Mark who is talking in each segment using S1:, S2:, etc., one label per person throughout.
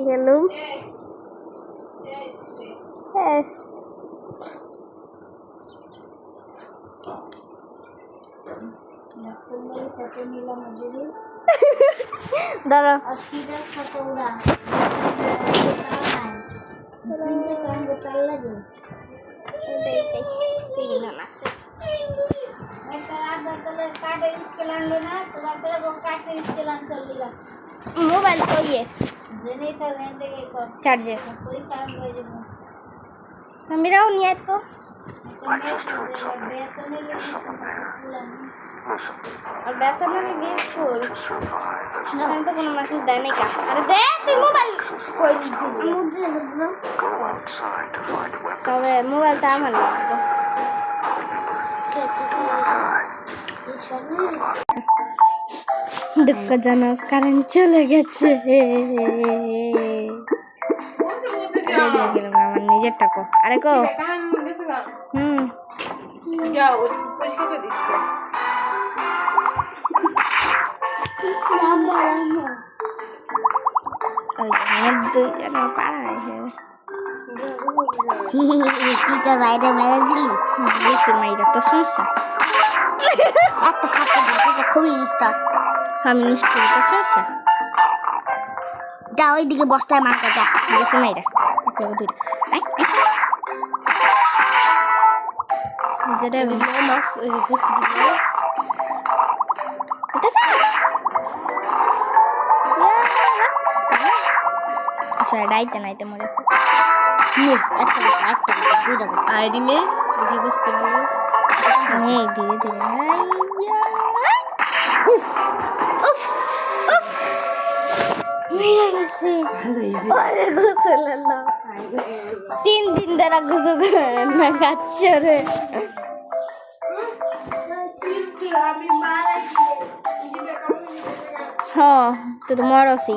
S1: গেলুম দাঁড়া মোবাইল তো ইয়ে চার্জে মেরাও নিয়ে তো আর বেতন গিয়ে স্কুল তো কোনো মেসেজ দেয় নাই কা আরে দে তুই মোবাইল কই তবে মোবাইলটা আমার লাগবে দুঃখজনক কারেন্ট চলে গেছে আমার নিজের টাকা আরে কো
S2: যাও পরিষ্কার করে দিচ্ছি
S1: বাইরে মেরে দিলি মাইরা তো সমস্যা খুবই নিষ্ঠুর আমি নিষ্ঠুর তো সমস্যা যা ওইদিকে বস্তায় মারটা যা গেছে মাইরা যেটা মাছ আসলে ডাইতে নাইতে মরেছে
S2: আইডি নে বুঝি বুঝতে পারো
S1: নেই ধীরে ধীরে তিন দিন দ্বারা গুজু না খাচ্ছে রে হ্যাঁ তুই তো মরসি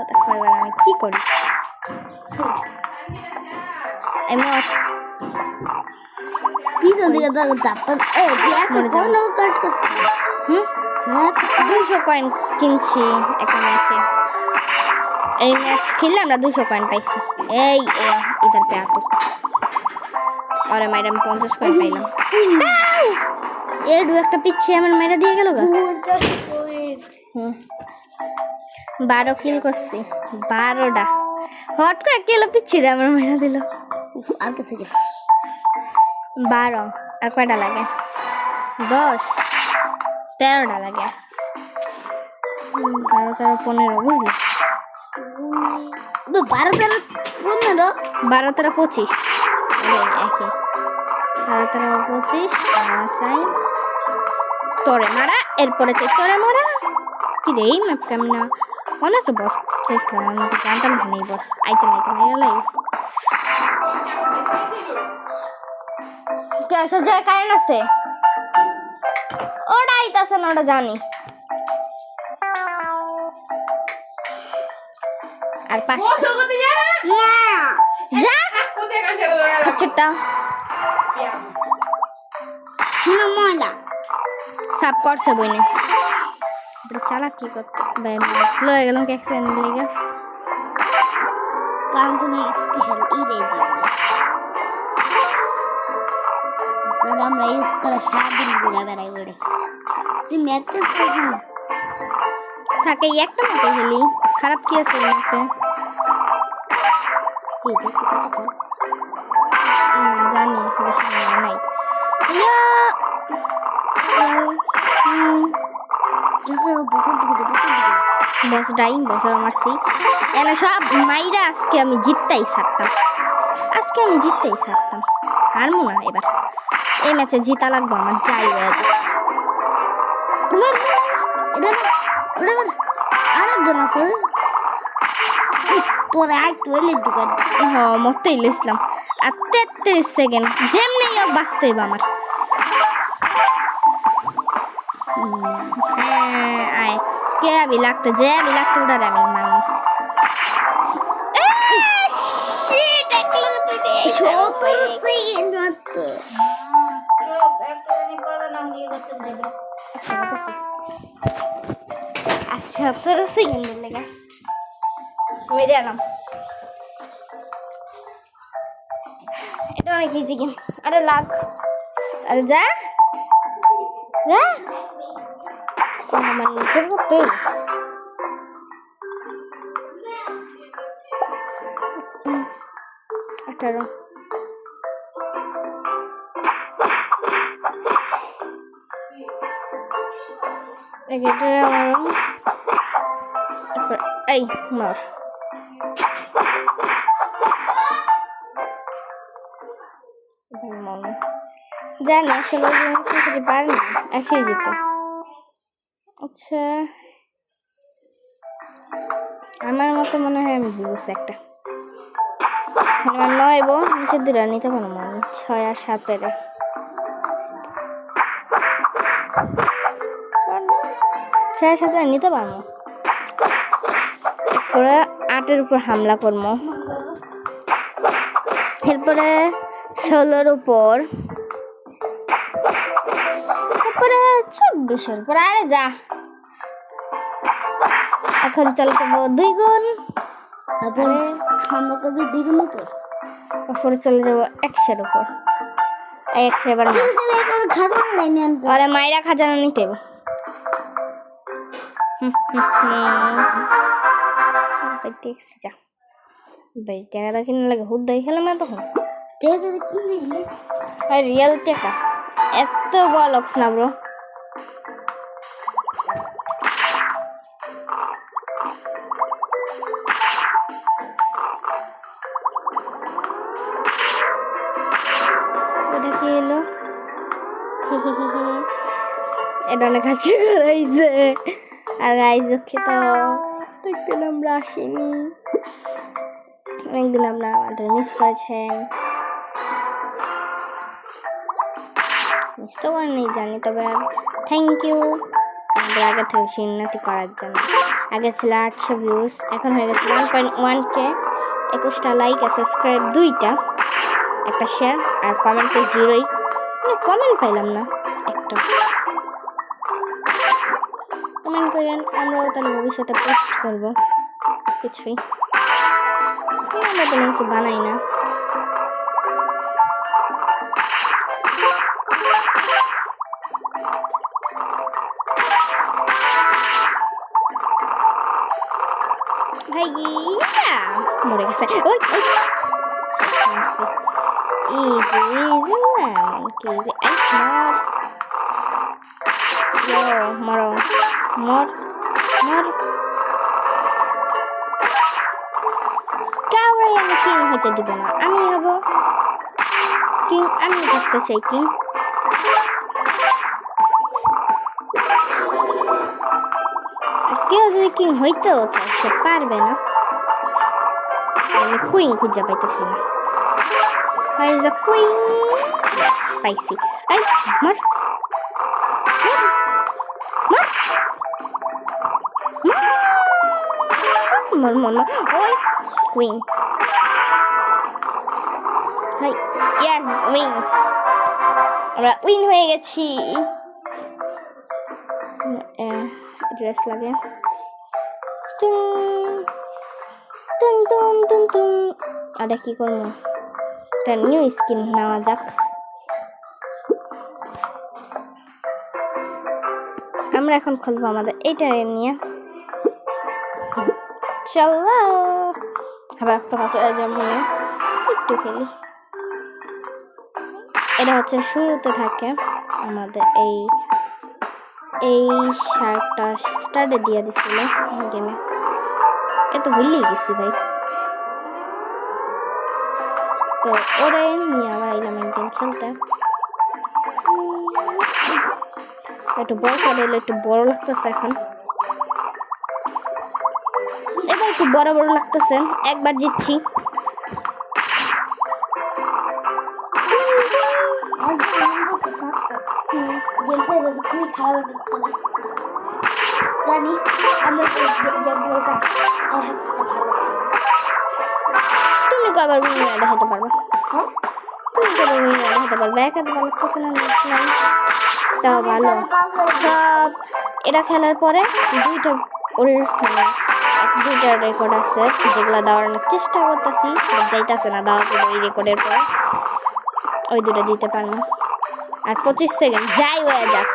S1: দেখো এবার আমি কি করি পিছন দিকে দুশো কয়েন কিনছি একটা ম্যাচে এই ম্যাচ খেললে আমরা 200 কয়েন পাইছি এই ইধার পে আতো আরে ম্যাডাম 50 কয়েন পাইলাম এই দু একটা পিচ্ছে আমার মেরে দিয়ে গেল গা 12 কিল করছি 12টা হট করে কিলো পিচ্ছে আমার মেরে দিল আর কিছু 12 আর কয়টা লাগে 10 13টা লাগে 12 13 15 বুঝলি 12 13 15 12 13 25 একই 12 13 25 চাই তোরে মারা এরপরে চাই তোরে মারা কি রে ম্যাপ কেমন অনেক বস চাইছিলাম আমি তো জানতাম না এই বস আইতে নাইতে গেলাই কে সব জায়গায় কারেন্ট আছে ওটা আইতাছে না ওটা জানি আর পাশে না যা খাচ্চটা না ময়লা সাপ করছে বইনে চালাক কি করতে স্লো হয়ে গেলাম কি অ্যাক্সিডেন্ট লেগে কারণ তুমি স্পেশাল ইরে দিলে আমরা ইউজ করে সারাদিন ঘুরে বেড়াই ঘুরে তুই ম্যাপ চেঞ্জ করছিস না থাকে একটা ম্যাপে খেলি খারাপ কি আছে ম্যাপে জানি বেশি নাই বসটাই বছর মারছি এনে সব মাইরা আজকে আমি জিততেই ছাড়তাম হারমো না এবার এই ম্যাচে জিতা লাগবো আমার যাই হয়ে যায় আরেকজন আছে তোরা আর টুয়েলের দোকান হ্যাঁ মতেই লিখলাম আর 33 সেকেন্ড যেমনি হোক বাঁচতে হবে আমার আয় কে আবি লাগতে যে আবি লাগতে উড়ারে আমি মারবো আচ্ছা 17 সেকেন্ডের লেগে মেরে আলাম। এটা অনেক ইজি গেম। আরে লাগ, আরে যা যা আমার নিজের করতে 18 এই মার জানি আসলে পারে না একসাথে যেতে। আচ্ছা আমার মতো মনে হয় আমি বুঝছি একটা আমার 9 বোন নিচের দিকে নিতে পারবো আমি 6 আর 7 এর 6 আর 7 নিতে পারবো। এরপরে 8 এর উপর হামলা করবো, এরপরে 16 উপর, তারপরে 24 এর উপর। আরে যা এখন চলে যাবো 2 গুণ, তারপরে হামলা করবি 2 গুণ উপর, তারপরে চলে যাবো 100 এর উপর। 100 এবার আরে মাইরা খাজানা নিতে হবে। দেখছি যা ভাই টাকাটা কিনে লাগে হুদ দাই খেলাম না তখন রিয়েল টাকা এত বলক্স না ব্রো। এটা কি এলো? এটা অনেক হাসি করাইছে। আর গাইজ দুঃখিত দেখতে আমরা আসিনি, অনেকদিন আপনারা আমাদের মিস করেছেন। মিস তো করেনি জানি, তবে থ্যাংক ইউ আমাদের আগে থেকে উন্নতি করার জন্য। আগে ছিল 800 ভিউজ, এখন হয়ে গেছে 1.1k, 21টা লাইক আর সাবস্ক্রাইব 2টা, একটা শেয়ার আর কমেন্টে 0ই, মানে কমেন্ট পাইলাম না একটা। কমেন্ট করেন, আমরাও তাহলে ভবিষ্যতে পোস্ট করবো কিছুই, আমরা তো কিছু বানাই না। ভাইয়া মরে গেছে। ওই ওই শেষ মারছি। ইজি ইজি ম্যাম কি ইজি। এই মার মারো মর মর। কাউরাই আমি কিং হইতে দিব না, আমি হব কিং, আমি থাকতে চাই কিং। কেউ যদি কিং হইতেও চায় সে পারবে না, আমি কুইন খুঁজে পাইতেছি না। Where is the queen? Yes, spicy. Ay, mar. Mar. Mar. Oy, queen. Hey, yes, win. আমরা উইন হয়ে গেছি। ড্রেস লাগে। টুং টুং টুং টুং। আরে কি করবো? একটা নিউ স্কিন নেওয়া যাক। আমরা এখন খুলবো আমাদের এইটা নিয়ে। চলো আবার একটা কাছে যেমন একটু খেলি। এটা হচ্ছে শুরুতে থাকে আমাদের এই শার্টটা স্টার্টে দিয়ে দিছিল গেমে। এত ভুলেই গেছি ভাই। তো ওরাই নিয়ে আবার এলাম একদিন খেলতে। একটু বড় শার্ট হলে একটু বড় লাগতেছে এখন, এবার একটু বড় বড় লাগতেছে। একবার জিতছি। খুবই খারাপ জানি তুমি কবার উইনার দেখাতে পারবে? তুমি কবার উইনার দেখাতে পারবে? একা তো ভালো লাগতেছে না। তাও ভালো সব এটা খেলার পরে দুইটা ওর মানে দুইটা রেকর্ড আছে যেগুলো দেওয়ার চেষ্টা করতেছি যাইতেছে না দেওয়া করে ওই রেকর্ডের পর ওই দুটো দিতে পারবো আর 25 সেকেন্ড যাই হয়ে যাক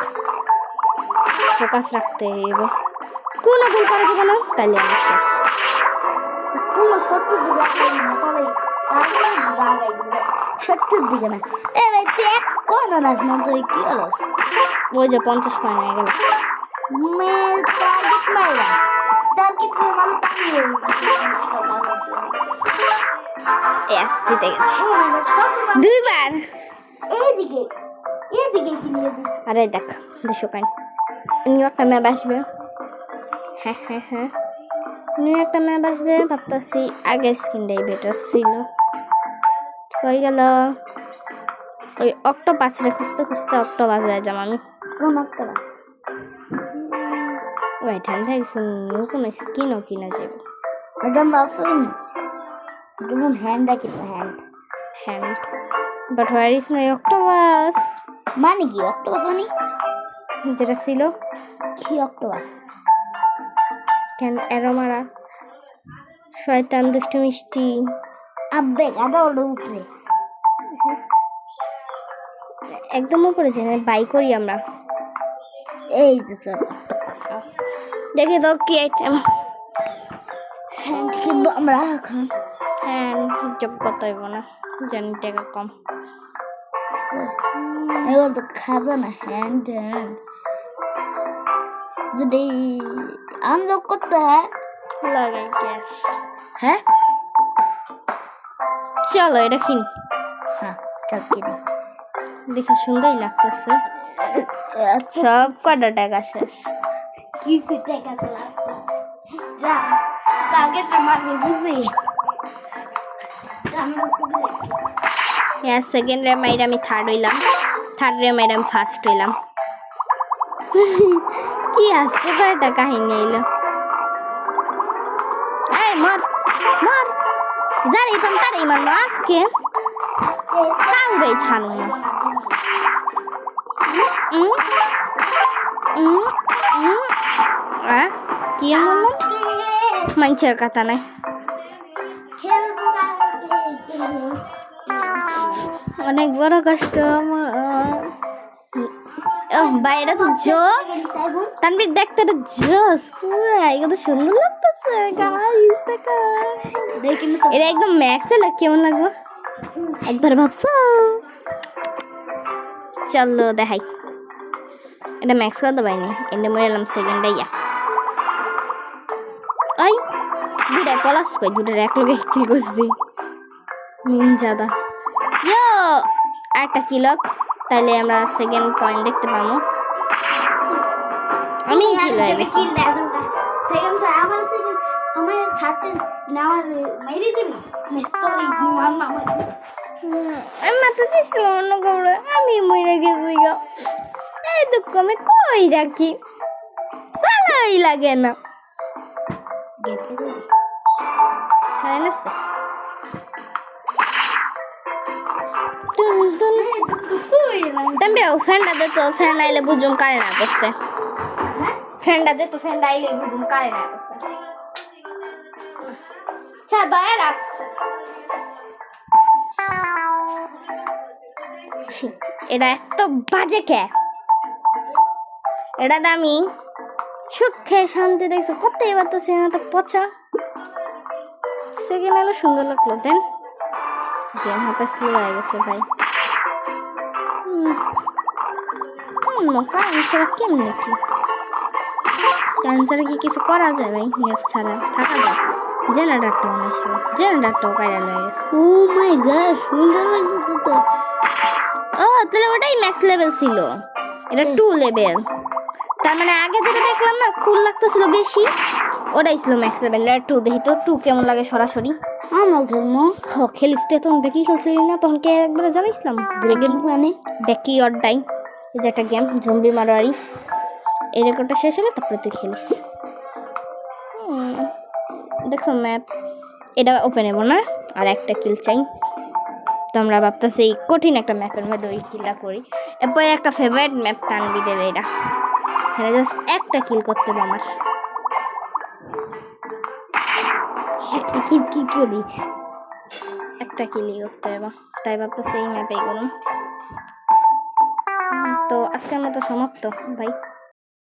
S1: ফোকাস রাখতে হইব কোনো ভুল করা যাবে না তাহলে আমি শেষ
S3: সত্যির দিকে না এবার চেক কোন নাচ না তুই কি হলো
S1: ওই যে 50 কয়েন হয়ে গেল
S3: মেল টার্গেট মাইরা টার্গেট মানে কি
S1: এস জিতে গেছি দুইবার
S3: এইদিকে এইদিকে কি নিয়ে
S1: আরে দেখ 200 কয়েন নিউ একটা ম্যাপ আসবে হ্যাঁ হ্যাঁ হ্যাঁ নিউ একটা ম্যাপ আসবে ভাবতেছি আগের স্কিনটাই বেটার ছিল কই গেল ওই অক্টোপাস রে খুঁজতে খুঁজতে অক্টোপাস হয়ে যাম আমি
S3: কোন একটা
S1: ওই ঠান্ডা কিছু নিউ কোনো স্কিনও কিনা যাবে
S3: একদম বাসন তুমি হ্যান্ড কি hand
S1: hand but where is my octopus
S3: মানে কি অক্টোপাস মানে
S1: যেটা ছিল
S3: কি অক্টোপাস
S1: কেন এরো মারা শয়তান দুষ্টু মিষ্টি
S3: আব্বে গাদা ওর উপরে
S1: একদম উপরে যে বাই করি আমরা
S3: এই যে চল
S1: দেখি তো কি আইটেম
S3: হ্যান্ড কিনবো আমরা এখন
S1: হ্যান্ড যোগ্যতা হইব না জানি টাকা কম
S3: এগুলো তো খাজা না হ্যান্ড হ্যান্ড যদি আনলক করতে হয়
S1: লাগে গ্যাস
S3: হ্যাঁ
S1: চলো এটা কিনি
S3: হ্যাঁ চল কিনি
S1: দেখে সুন্দরই লাগতেছে সব কটা টাকা শেষ
S3: কি সেটাই কাছে যা টার্গেট মারবি বুঝলি
S1: সেকেন্ড রে মাইরা আমি থার্ড হইলাম থার্ড রে মাইরা আমি ফার্স্ট হইলাম কি আসছে কয়টা কাহিনী এলো এই মর মর জানি তুমি তারই মারবো আজকে কাউরে ছাড়ো না কি বললাম মানুষের কথা নাই অনেক বড় কষ্ট বাইরে তো জোস তানবীর দেখতে তো জোস পুরা এগুলো সুন্দর লাগতেছে গাইস দেখো এটা একদম ম্যাক্সে লাগ কেমন লাগবে একবার ভাবছো চলো দেখাই এটা ম্যাক্স করে দেবাইনি এনে মরে এলাম সেকেন্ড ইয়া ওই দুটা পলাশ কই দুটার এক লগে কিল করছি নিনজাদা ইয়ো একটা কিলক তাইলে আমরা সেকেন্ড পয়েন্ট দেখতে পাবো আমি কিল হয়ে গেছি
S3: সেকেন্ড আমার সেকেন্ড আমার থার্ড নাও মেরে দিবি নেস্তরি মামা
S1: আমি মাত্র চেয়েছিল অন্য কাউরে আমি মরে গেছি গো এই দুঃখ আমি কই রাখি ভালোই লাগে না খাই নাস্তা ফ্রেন্ডা দে তো ফ্রেন্ড আইলে বুঝুম কারে না করছে ফ্রেন্ডা দে তো ফ্রেন্ড আইলে বুঝুম কারে না করছে আচ্ছা দয়া রাখ এটা এত বাজে কে এটা দামি সুখে শান্তি দেখছো কত এবার তো সিনেমাটা পচা সেকেন্ড হলো সুন্দর লাগলো দেন গেম হাতে স্লো হয়ে গেছে ভাই কারণ ছাড়া কেমনে কি কারণ ছাড়া কি কিছু করা যায় ভাই নেট ছাড়া থাকা যায় জেনারেটরটাও নেই জেনারেটরটাও কাইরা লয়ে গেছে
S3: ও মাই গড সুন্দর লাগছে তো
S1: ও তাহলে ওটাই ম্যাক্স লেভেল ছিল এটা 2 লেভেল তার মানে আগে যেটা দেখলাম না কুল লাগতেছিল বেশি ওটাই ছিল ম্যাক্স লেভেল 2 দেখি তো 2 কেমন লাগে সরাসরি
S3: আমার খেলমো
S1: খেলিস তো তখন বেকি খেলছিলি না তখন কে একবার জানাইছিলাম
S3: ব্রেকিং মানে
S1: বেকি অর ডাই এই যে একটা গেম জম্বি মারারি এই রেকর্ডটা শেষ হলে তারপরে তুই খেলিস দেখছো ম্যাপ এটা ওপেন হবো না আর একটা কিল চাই তোমরা ভাবতেছি এই কঠিন একটা ম্যাপের মধ্যে ওই কিলটা করি। এরপরে একটা ফেভারিট ম্যাপ তানবিদের এটা, এটা জাস্ট একটা কিল করতে হবে আমার।
S3: কি করি?
S1: একটা কিলই করতে হবে, তাই ভাবতেছি এই ম্যাপেই করুন। তো আজকের মতো সমাপ্ত ভাই।